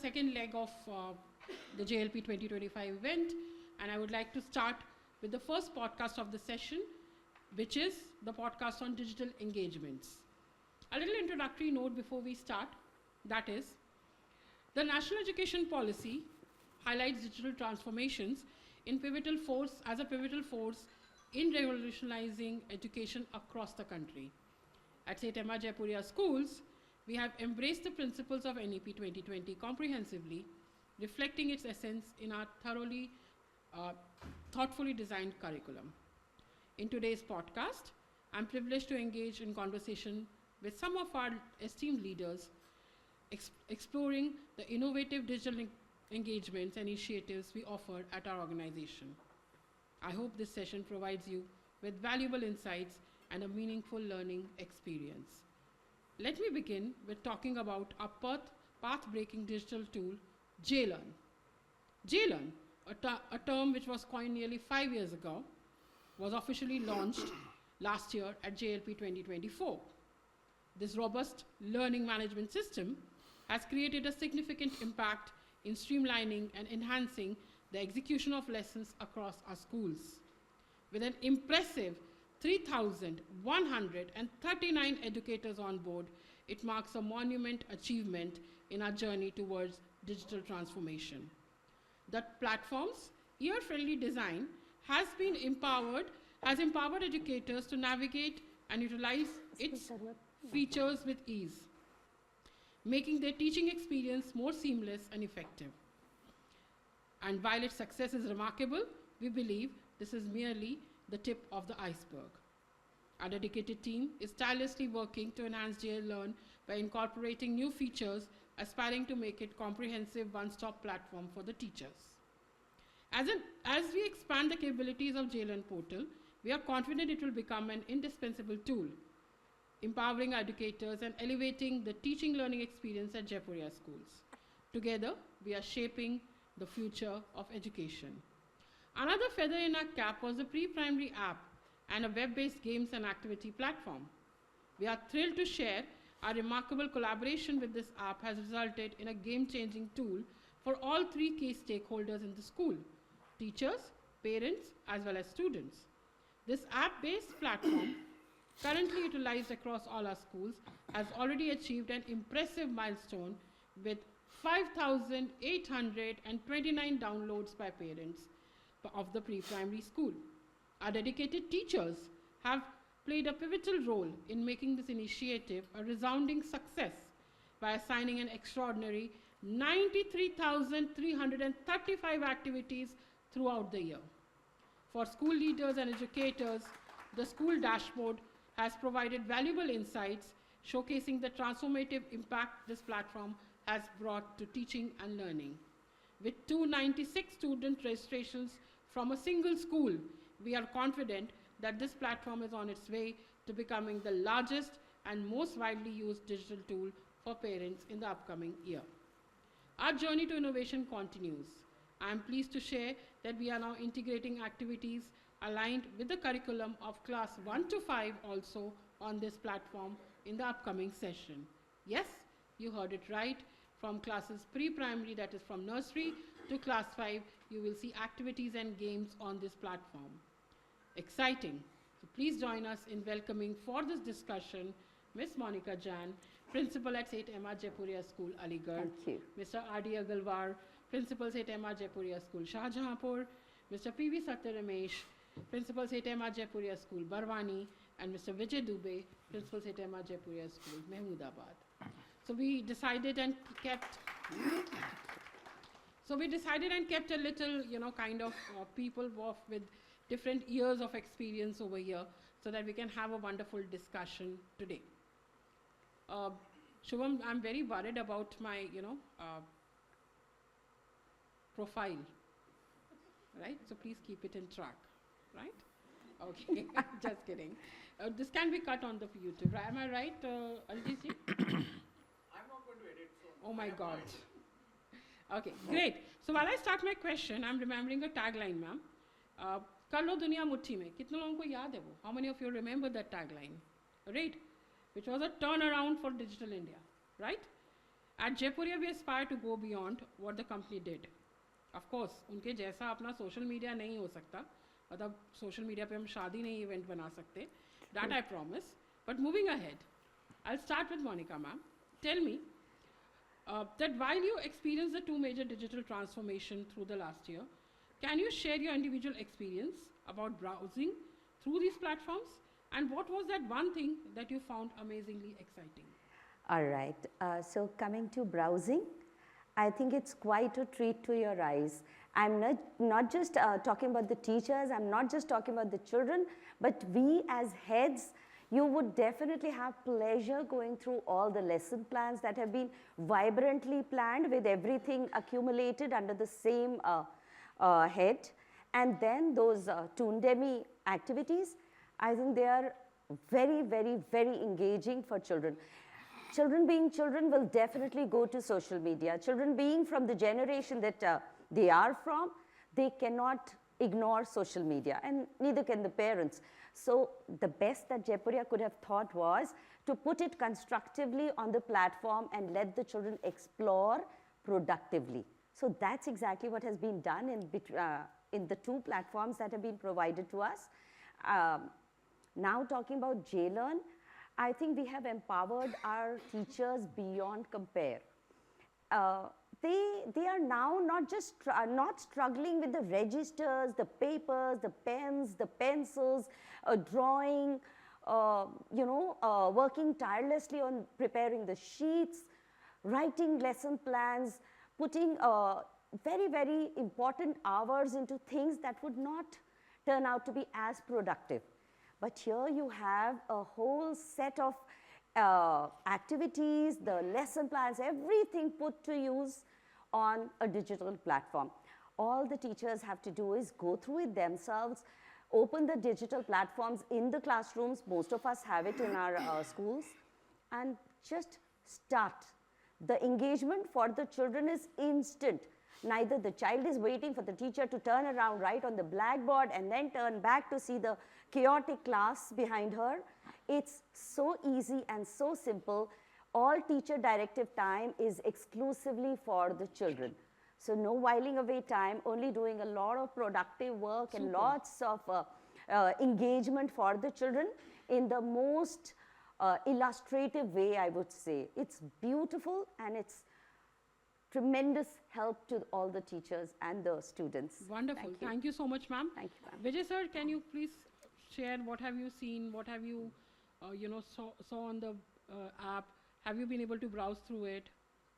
second leg of the JLP 2025 event, and I would like to start with the first podcast of the session, which is the podcast on digital engagements. A little introductory note before we start, that is, the National Education Policy highlights digital transformations as a pivotal force in revolutionizing education across the country. At St. Emma Jaipuria Schools, we have embraced the principles of NEP 2020 comprehensively, reflecting its essence in our thoughtfully designed curriculum. In today's podcast, I'm privileged to engage in conversation with some of our esteemed leaders, exploring the innovative digital engagements and initiatives we offer at our organization. I hope this session provides you with valuable insights and a meaningful learning experience. Let me begin with talking about our path-breaking digital tool, JLearn. JLearn, a term which was coined nearly 5 years ago, was officially launched last year at JLP 2024. This robust learning management system has created a significant impact in streamlining and enhancing the execution of lessons across our schools. With an impressive 3,139 educators on board, it marks a monumental achievement in our journey towards digital transformation. The platform's ear-friendly design has empowered educators to navigate and utilize its features with ease, making their teaching experience more seamless and effective. And while its success is remarkable, we believe this is merely the tip of the iceberg. Our dedicated team is tirelessly working to enhance JLearn by incorporating new features, aspiring to make it a comprehensive one-stop platform for the teachers. As we expand the capabilities of JLearn portal, we are confident it will become an indispensable tool, empowering educators and elevating the teaching learning experience at Jaipuria Schools. Together, we are shaping the future of education. Another feather in our cap was the pre-primary app and a web-based games and activity platform. We are thrilled to share our remarkable collaboration with this app has resulted in a game-changing tool for all three key stakeholders in the school: teachers, parents, as well as students. This app-based platform, currently utilized across all our schools, has already achieved an impressive milestone with 5,829 downloads by parents of the pre-primary school. Our dedicated teachers have played a pivotal role in making this initiative a resounding success by assigning an extraordinary 93,335 activities throughout the year. For school leaders and educators, the school dashboard has provided valuable insights, showcasing the transformative impact this platform has brought to teaching and learning. With 296 student registrations from a single school, we are confident that this platform is on its way to becoming the largest and most widely used digital tool for parents in the upcoming year. Our journey to innovation continues. I am pleased to share that we are now integrating activities aligned with the curriculum of class 1 to 5 also on this platform in the upcoming session. Yes, you heard it right. From classes pre-primary, that is from nursery, to class 5, you will see activities and games on this platform. Exciting. So please join us in welcoming for this discussion Ms. Monica Jan, Principal at St. Emma Jaipuria School, Aligarh. Thank you. Mr. R.D. Agalwar, Principal St. Emma Jaipuria School, Shahjahanpur. Mr. P.V. Satya Ramesh, Principal St. Emma Jaipuria School, Barwani. And Mr. Vijay Dubey, Principal St. Emma Jaipuria School, Mahmoodabad. So we decided and kept a little, kind of people with different years of experience over here so that we can have a wonderful discussion today. Shubham, I'm very worried about my, profile, right? So please keep it in track, right? Okay, just kidding. This can be cut on the YouTube, right? Am I right, Aljit ji? I'm not going to edit. So Oh my God. Okay, great. So while I start my question, I'm remembering a tagline, ma'am. कर लो दुनिया मुट्ठी में. कितने लोगों को याद है वो? How many of you remember that tagline? Right? Which was a turnaround for digital India, right? At Jaipuria, we aspire to go beyond what the company did. Of course, उनके जैसा अपना social media नहीं हो सकता. मतलब social media पे हम शादी नहीं event बना सकते. That I promise. But moving ahead, I'll start with Monica, ma'am. Tell me that while you experienced the two major digital transformation through the last year, can you share your individual experience about browsing through these platforms? And what was that one thing that you found amazingly exciting? All right. So coming to browsing, I think it's quite a treat to your eyes. I'm not just talking about the teachers, I'm not just talking about the children, but we as heads, you would definitely have pleasure going through all the lesson plans that have been vibrantly planned with everything accumulated under the same head. And then those Toondemy activities, I think they are very, very, very engaging for children. Children being children will definitely go to social media. Children being from the generation that they are from, they cannot ignore social media, and neither can the parents. So the best that Jaipuria could have thought was to put it constructively on the platform and let the children explore productively. So that's exactly what has been done in the two platforms that have been provided to us. Now talking about JLearn, I think we have empowered our teachers beyond compare. They are now not just not struggling with the registers, the papers, the pens, the pencils, drawing, working tirelessly on preparing the sheets, writing lesson plans, putting very, very important hours into things that would not turn out to be as productive. But here you have a whole set of activities, the lesson plans, everything put to use on a digital platform. All the teachers have to do is go through it themselves, open the digital platforms in the classrooms, most of us have it in our schools, and just start. The engagement for the children is instant. Neither the child is waiting for the teacher to turn around, write on the blackboard, and then turn back to see the chaotic class behind her. It's so easy and so simple. All teacher directive time is exclusively for the children. So no whiling away time, only doing a lot of productive work and lots of engagement for the children in the most illustrative way, I would say. It's beautiful and it's tremendous help to all the teachers and the students. Wonderful. Thank you so much, ma'am. Thank you, ma'am. Vijay sir, can you please share what have you seen, what have you, saw on the app? Have you been able to browse through it?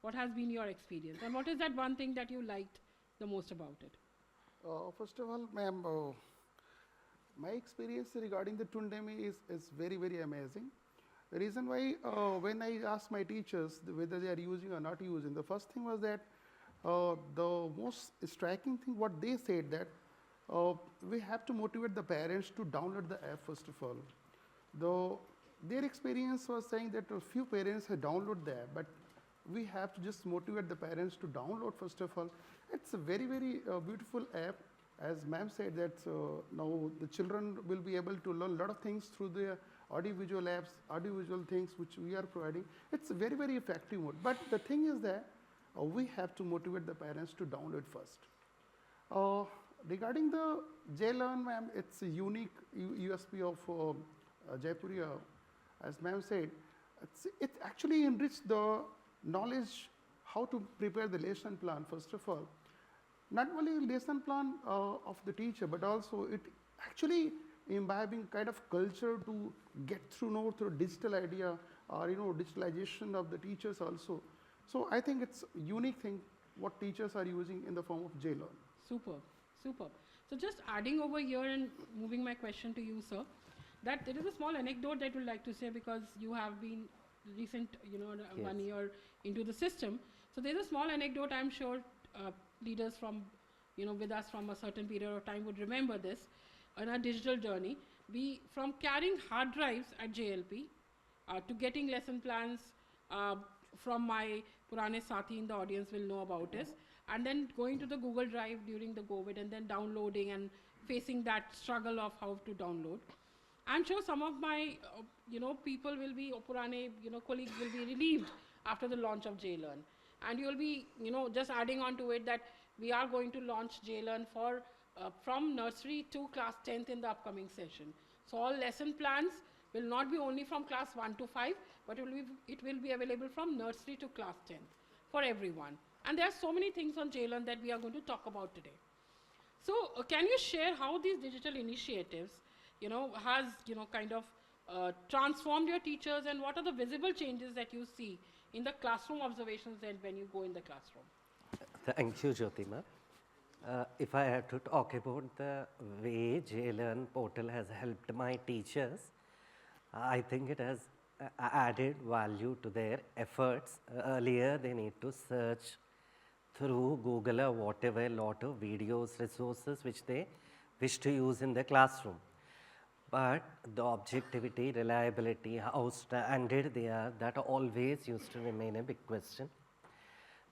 What has been your experience? And what is that one thing that you liked the most about it? First of all, ma'am, my experience regarding the Toondemy is very, very amazing. The reason why, when I asked my teachers whether they are using or not using, the first thing was that the most striking thing what they said that we have to motivate the parents to download the app first of all. Their experience was saying that a few parents have downloaded the app, but we have to just motivate the parents to download first of all. It's a very, very beautiful app. As ma'am said that now the children will be able to learn a lot of things through the audiovisual apps, audiovisual things which we are providing. It's a very, very effective mode. But the thing is that we have to motivate the parents to download first. Regarding the JLearn, ma'am, it's a unique USP of Jaipuria. As ma'am said, it actually enriched the knowledge how to prepare the lesson plan first of all. Not only lesson plan of the teacher, but also it actually imbibing kind of culture to get through through digital idea or digitalization of the teachers also. So I think it's a unique thing what teachers are using in the form of JLearn. Superb, superb. So just adding over here and moving my question to you, sir, that there is a small anecdote that I would like to say because you have been recent, Yes. 1 year into the system. So there's a small anecdote I'm sure leaders from, with us from a certain period of time would remember this. On our digital journey, we from carrying hard drives at JLP to getting lesson plans from my Purane Sathi in the audience will know about this, and then going to the Google Drive during the COVID and then downloading and facing that struggle of how to download. I'm sure some of my, people will be, Purane, colleagues will be relieved after the launch of JLearn. And you'll be, just adding on to it that we are going to launch JLearn for from nursery to class 10th in the upcoming session. So all lesson plans will not be only from class 1 to 5, but it will be available from nursery to class 10th for everyone. And there are so many things on JLearn that we are going to talk about today. So can you share how these digital initiatives, has, kind of transformed your teachers, and what are the visible changes that you see in the classroom observations and when you go in the classroom? Thank you, Jyotima. If I had to talk about the way JLearn portal has helped my teachers, I think it has added value to their efforts. Earlier, they need to search through Google or whatever, a lot of videos, resources which they wish to use in the classroom. But the objectivity, reliability, how standard they are, that always used to remain a big question.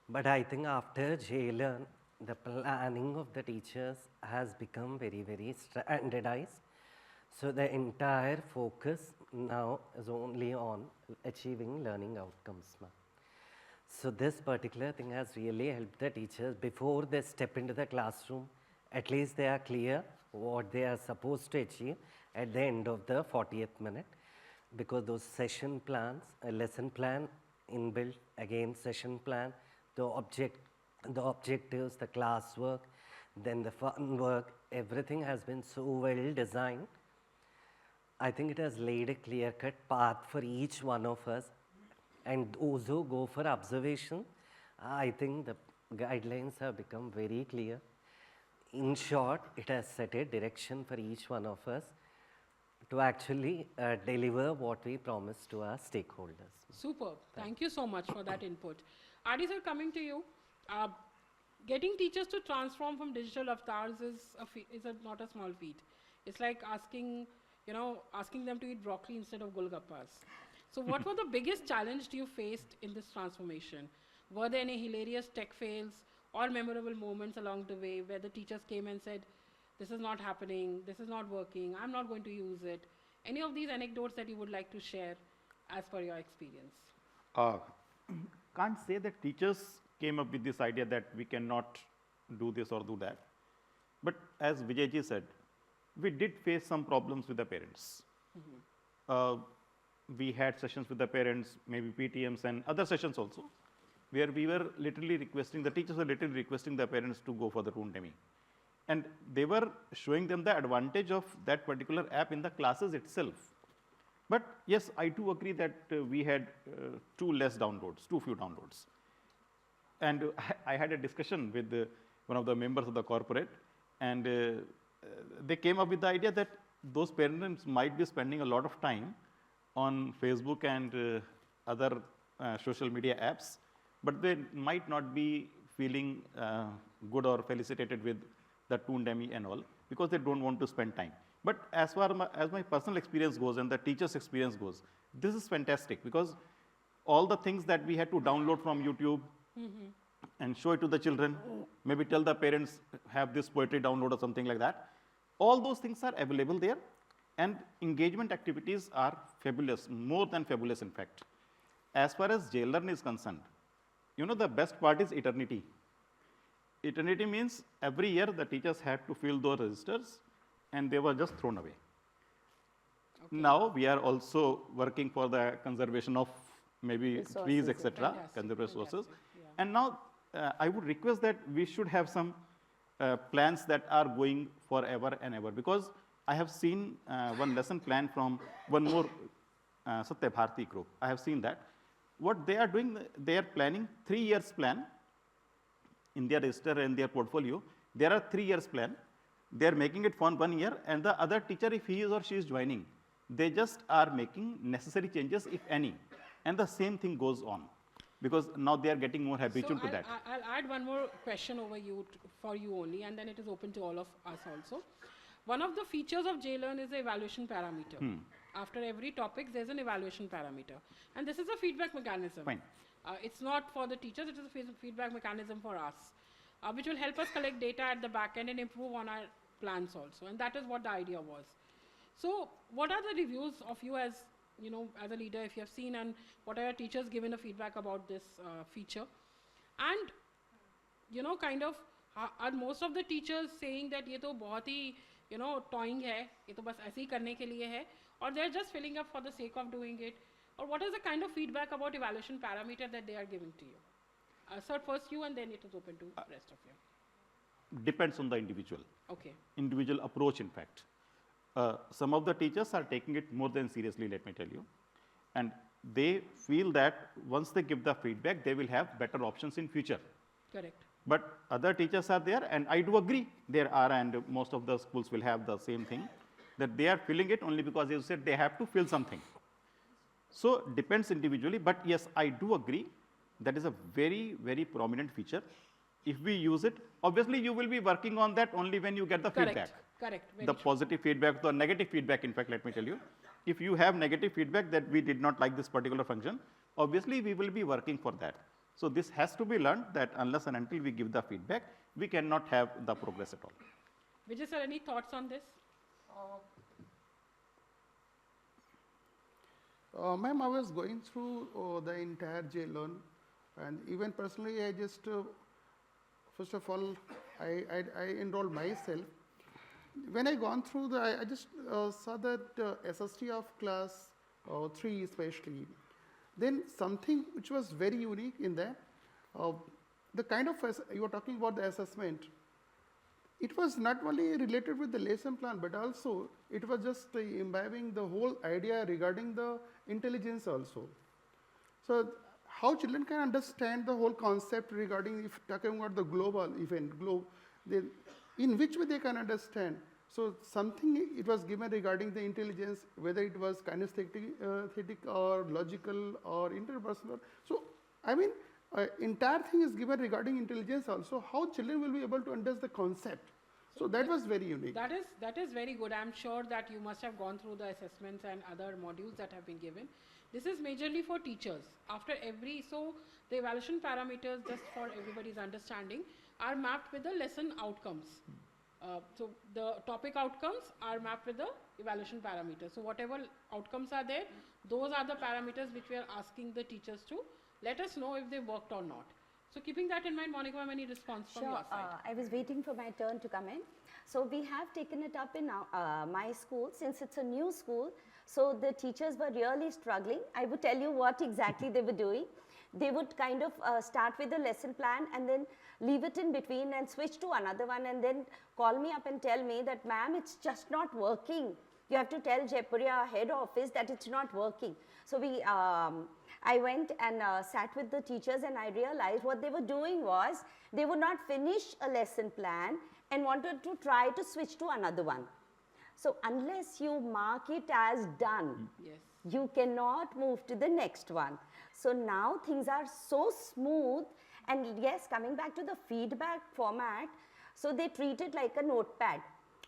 But I think after JLearn, the planning of the teachers has become very, very standardized. So the entire focus now is only on achieving learning outcomes. So this particular thing has really helped the teachers. Before they step into the classroom, at least they are clear what they are supposed to achieve at the end of the 40th minute, because those session plans, a lesson plan inbuilt, again session plan, the objectives, the classwork, then the fun work, everything has been so well designed. I think it has laid a clear-cut path for each one of us. And those who go for observation, I think the guidelines have become very clear. In short, it has set a direction for each one of us to actually deliver what we promise to our stakeholders. Superb. Thank you so much for that input. Adi sir, coming to you. Getting teachers to transform from digital avatars is not a small feat. It's like asking them to eat broccoli instead of golgappas. So what were the biggest challenge you faced in this transformation? Were there any hilarious tech fails or memorable moments along the way where the teachers came and said, this is not happening, this is not working, I'm not going to use it? Any of these anecdotes that you would like to share as per your experience? Can't say that teachers came up with this idea that we cannot do this or do that. But as Vijayji said, we did face some problems with the parents. We had sessions with the parents, maybe PTMs and other sessions also, where we were literally requesting, the teachers were literally requesting the parents to go for the Toondemy. And they were showing them the advantage of that particular app in the classes itself. But yes, I do agree that we had too few downloads. And I had a discussion with one of the members of the corporate, and they came up with the idea that those parents might be spending a lot of time on Facebook and other social media apps, but they might not be feeling good or felicitated with the Toondemy and all, because they don't want to spend time. But as far as my personal experience goes and the teacher's experience goes, this is fantastic, because all the things that we had to download from YouTube and show it to the children, maybe tell the parents, have this poetry download or something like that, all those things are available there, and engagement activities are fabulous, more than fabulous in fact. As far as JLearn is concerned, the best part is eternity. Eternity means every year the teachers had to fill those registers and they were just thrown away. Okay. Now we are also working for the conservation of maybe trees, etc., conserve resources. Yeah. And now I would request that we should have some plans that are going forever and ever, because I have seen one lesson plan from one more Satya Bharati group. I have seen that. What they are doing, they are planning 3 years plan in their register and their portfolio. There are 3 years plan. They are making it for 1 year, and the other teacher, if he is or she is joining, they just are making necessary changes, if any. And the same thing goes on, because now they are getting more habitual to that. I'll add one more question over for you only, and then it is open to all of us also. One of the features of JLearn is the evaluation parameter. After every topic, there's an evaluation parameter. And this is a feedback mechanism. Fine. It's not for the teachers, it is a feedback mechanism for us, which will help us collect data at the back end and improve on our plans also. And that is what the idea was. So what are the reviews of you as a leader, if you have seen, and what are your teachers given a feedback about this feature? And kind of are most of the teachers saying that ये तो बहुत ही toying है, ये तो बस ऐसे ही करने के लिए है, or they're just filling up for the sake of doing it, or what is the kind of feedback about evaluation parameter that they are giving to you? Sir, first you, and then it is open to rest of you. Depends on the individual. Okay. Individual approach, in fact. Some of the teachers are taking it more than seriously, let me tell you. And they feel that once they give the feedback, they will have better options in future. Correct. But other teachers are there, and I do agree there are, and most of the schools will have the same thing, that they are filling it only because you said they have to fill something. So depends individually, but yes, I do agree that is a very, very prominent feature. If we use it, obviously you will be working on that only when you get the feedback. Correct. The positive feedback, the negative feedback, in fact, let me tell you. If you have negative feedback that we did not like this particular function, obviously we will be working for that. So this has to be learned that unless and until we give the feedback, we cannot have the progress at all. Vijay sir, any thoughts on this? Ma'am, I was going through the entire JLearn, and even personally, I just, first of all, I enrolled myself. When I gone through I just saw that SST of class 3 especially, then something which was very unique in that, the kind of, you were talking about the assessment, it was not only related with the lesson plan, but also it was just imbibing the whole idea regarding the intelligence also. So how children can understand the whole concept regarding, if talking about the global event, in which way they can understand. So something it was given regarding the intelligence, whether it was kinesthetic or logical or interpersonal. So I mean, entire thing is given regarding intelligence also, how children will be able to understand the concept. So that was very unique. That is very good. I'm sure that you must have gone through the assessments and other modules that have been given. This is majorly for teachers. So the evaluation parameters, just for everybody's understanding, are mapped with the lesson outcomes. So the topic outcomes are mapped with the evaluation parameters. So whatever outcomes are there, those are the parameters which we are asking the teachers to let us know if they worked or not. So keeping that in mind, Monica, any response from your side? I was waiting for my turn to come in. So we have taken it up in my school, since it's a new school. So the teachers were really struggling. I would tell you what exactly they were doing. They would kind of start with the lesson plan and then leave it in between and switch to another one and then call me up and tell me that, ma'am, it's just not working. You have to tell Jaipuria head office that it's not working. So I went and sat with the teachers, and I realized what they were doing was they would not finish a lesson plan and wanted to try to switch to another one. So unless you mark it as done, Yes. you cannot move to the next one. So now things are so smooth, and yes, coming back to the feedback format, so they treat it like a notepad.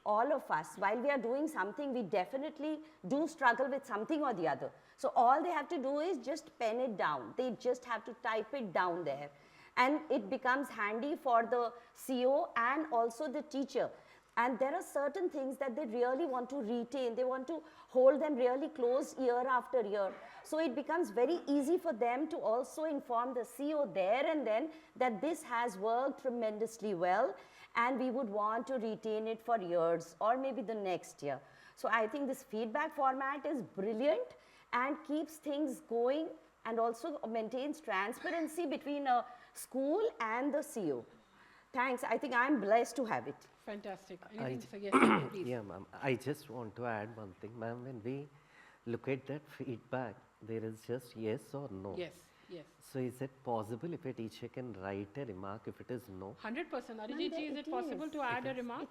All of us, while we are doing something, we definitely do struggle with something or the other. So all they have to do is just pen it down. They just have to type it down there. And it becomes handy for the CO and also the teacher. And there are certain things that they really want to retain. They want to hold them really close year after year. So it becomes very easy for them to also inform the CO there and then that this has worked tremendously well, and we would want to retain it for years or maybe the next year. So I think this feedback format is brilliant and keeps things going and also maintains transparency between a school and the CO. Thanks. I think I'm blessed to have it. Fantastic. Anything to say? Yes, please. Yeah, ma'am. I just want to add one thing, ma'am. When we look at that feedback, there is just yes or no. Yes. So is it possible if a teacher can write a remark if it is no? 100%. Arijit ji, is it possible to add a remark?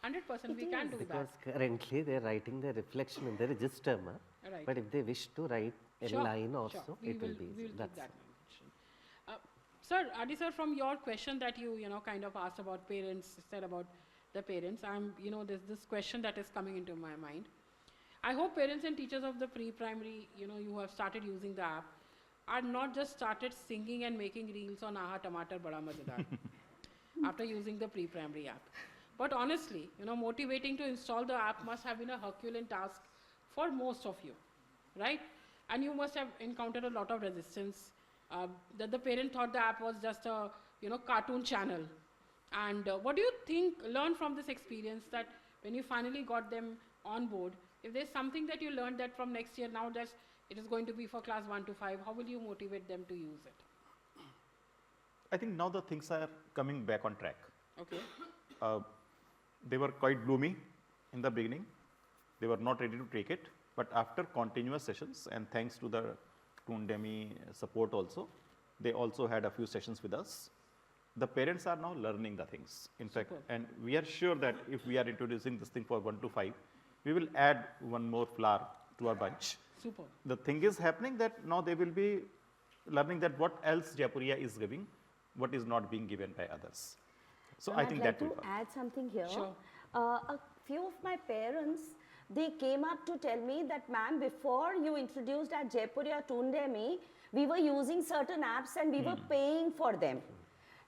100% we can do Because that. currently they are writing the reflection in the register, ma'am. Right. But if they wish to write a Sure, line sure. also, We it will will be we'll easy. keep That's that mention. Sir, Adi sir, from your question that you kind of asked about parents, said about the parents, there's this question that is coming into my mind. I hope parents and teachers of the pre-primary, you have started using the app, are not just started singing and making reels on Aha Tamatar Bada Mazedar after using the pre-primary app. But honestly, motivating to install the app must have been a Herculean task for most of you, right? And you must have encountered a lot of resistance, that the parent thought the app was just a cartoon channel. And what do you learn from this experience, that when you finally got them on board, if there's something that you learned that from next year, now that it is going to be for class 1 to 5, how will you motivate them to use it? I think now the things are coming back on track. Okay. They were quite gloomy in the beginning. They were not ready to take it. But after continuous sessions, and thanks to the Toondemy support also, they also had a few sessions with us. The parents are now learning the things. In fact, and we are sure that if we are introducing this thing for 1 to 5, we will add one more flower to our bunch. Super. The thing is happening that now they will be learning that what else Jaipuria is giving, what is not being given by others. So I think that will I'd like to help. add something here. Sure. A few of my parents, they came up to tell me that, ma'am, before you introduced at Jaipuria Toondemy, we were using certain apps and we were paying for them.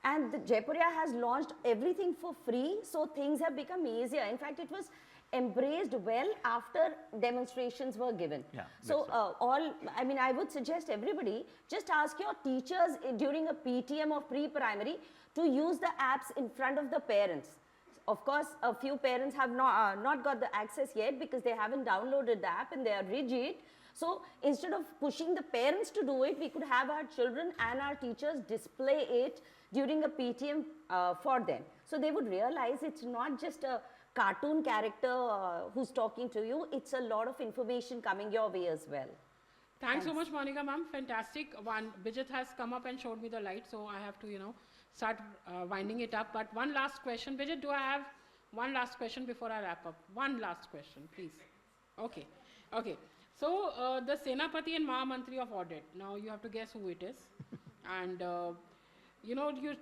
And the Jaipuria has launched everything for free, so things have become easier. In fact, it was embraced well after demonstrations were given. Yeah, So I would suggest everybody, just ask your teachers during a PTM of pre-primary to use the apps in front of the parents. Of course, a few parents have not got the access yet because they haven't downloaded the app and they are rigid. So instead of pushing the parents to do it, we could have our children and our teachers display it during a PTM for them. So they would realize it's not just a cartoon character who's talking to you, it's a lot of information coming your way as well. Thanks so much, Monica ma'am. Fantastic. Bijit has come up and showed me the light, so I have to, start winding it up. But one last question. Bijit, do I have one last question before I wrap up? One last question, please. Okay. So the Senapati and Mahamantri of audit. Now you have to guess who it is. And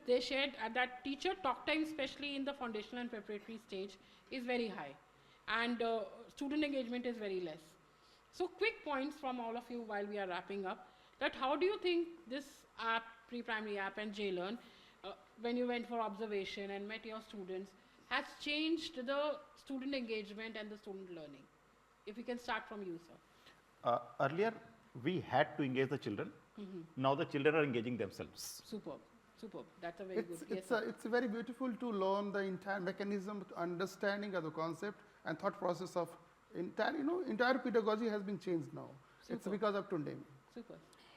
they shared that teacher talk time, especially in the foundational and preparatory stage, is very high, and student engagement is very less. So quick points from all of you while we are wrapping up, that how do you think this app, pre-primary app and JLearn, when you went for observation and met your students, has changed the student engagement and the student learning? If we can start from you, sir. Earlier, we had to engage the children. Now the children are engaging themselves. Superb. That's a very good. It's very beautiful to learn the entire mechanism, understanding of the concept and thought process of entire pedagogy has been changed now. Super. It's because of Toondemy. Super.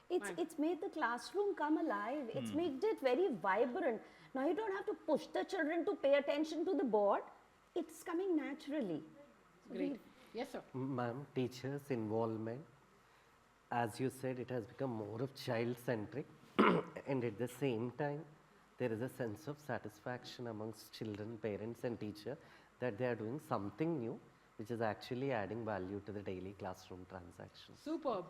It's made the classroom come alive. It's made it very vibrant. Now you don't have to push the children to pay attention to the board. It's coming naturally. So Great. Yes, sir. Ma'am, teachers' involvement, as you said, it has become more of child-centric. And at the same time, there is a sense of satisfaction amongst children, parents and teacher that they are doing something new, which is actually adding value to the daily classroom transactions. Superb.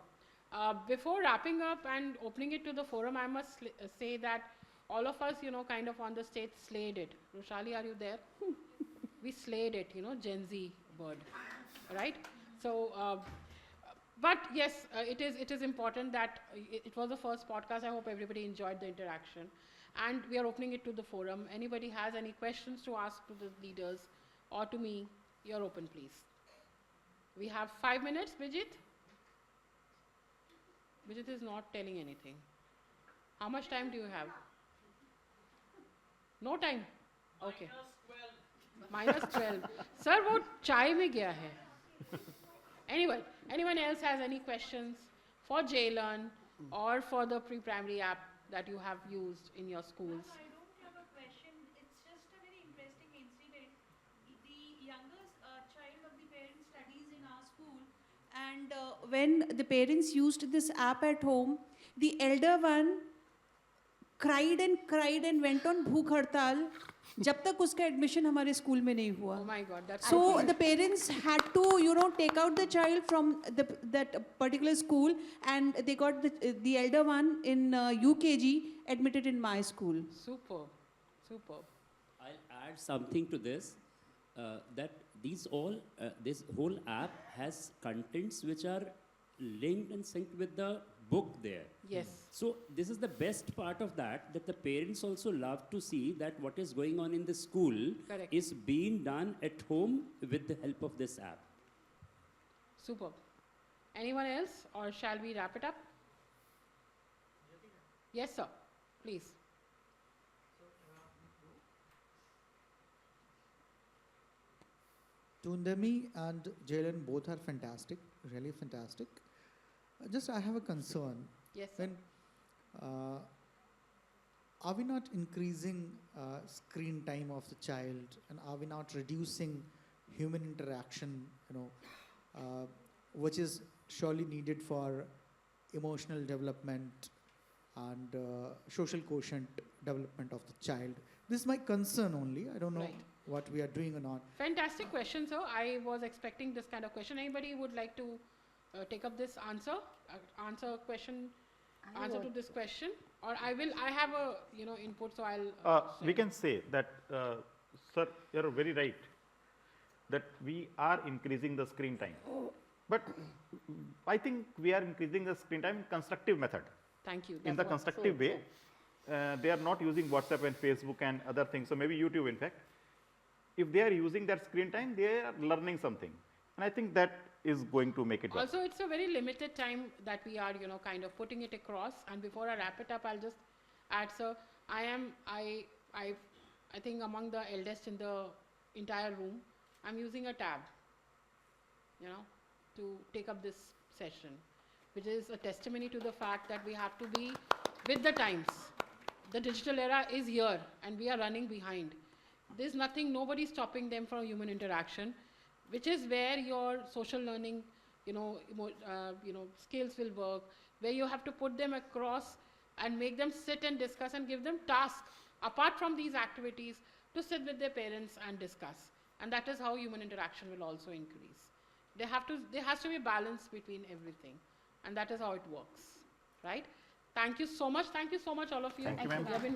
Before wrapping up and opening it to the forum, I must say that all of us, kind of on the stage slayed it. Roshali, are you there? We slayed it, Gen Z bird, right? So, but yes, it is important that it was the first podcast. I hope everybody enjoyed the interaction. And we are opening it to the forum. Anybody has any questions to ask to the leaders or to me, you're open, please. We have 5 minutes, Bijit. Bijit is not telling anything. How much time do you have? No time? Okay. -12. Sir, वो चाय में गया है. Anyway, anyone else has any questions for JLearn or for the pre-primary app that you have used in your schools? I don't have a question. It's just a very interesting incident. The youngest child of the parents studies in our school, and when the parents used this app at home, the elder one cried and went on bhook hartal जब तक उसका admission हमारे school में नहीं हुआ. Oh my God, that's So the parents had to, take out the child from that particular school, and they got the elder one in UKG admitted in my school. Superb. I'll add something to this, that this whole app has contents which are linked and synced with the book there. Yes. So this is the best part of that the parents also love to see that what is going on in the school Correct. is being done at home with the help of this app. Superb. Anyone else, or shall we wrap it up? Yes, sir. Please. So Toondemy and JLearn both are fantastic, really fantastic. Just I have a concern. Yes, sir. When are we not increasing screen time of the child, and are we not reducing human interaction, which is surely needed for emotional development and social quotient development of the child? This is my concern only. I don't know Right. what we are doing or not. Fantastic question, sir. I was expecting this kind of question. Anybody would like to take up this answer? Answer to this question? Or I have a, input, so I'll... We can say that, sir, you're very right, that we are increasing the screen time. But I think we are increasing the screen time in constructive method. Thank you. In That's the what- constructive way, they are not using WhatsApp and Facebook and other things, so maybe YouTube in fact. If they are using that screen time, they are learning something. And I think that is going to make it work. Also, it's a very limited time that we are, kind of putting it across. And before I wrap it up, I'll just add, sir, I think among the eldest in the entire room, I'm using a tab, to take up this session, which is a testimony to the fact that we have to be with the times. The digital era is here and we are running behind. There's nobody stopping them from human interaction, which is where your social learning, skills will work, where you have to put them across and make them sit and discuss and give them tasks apart from these activities to sit with their parents and discuss. And that is how human interaction will also increase. There has to be balance between everything, and that is how it works, right? Thank you so much. Thank you so much, all of you. Thank you, ma'am. You have been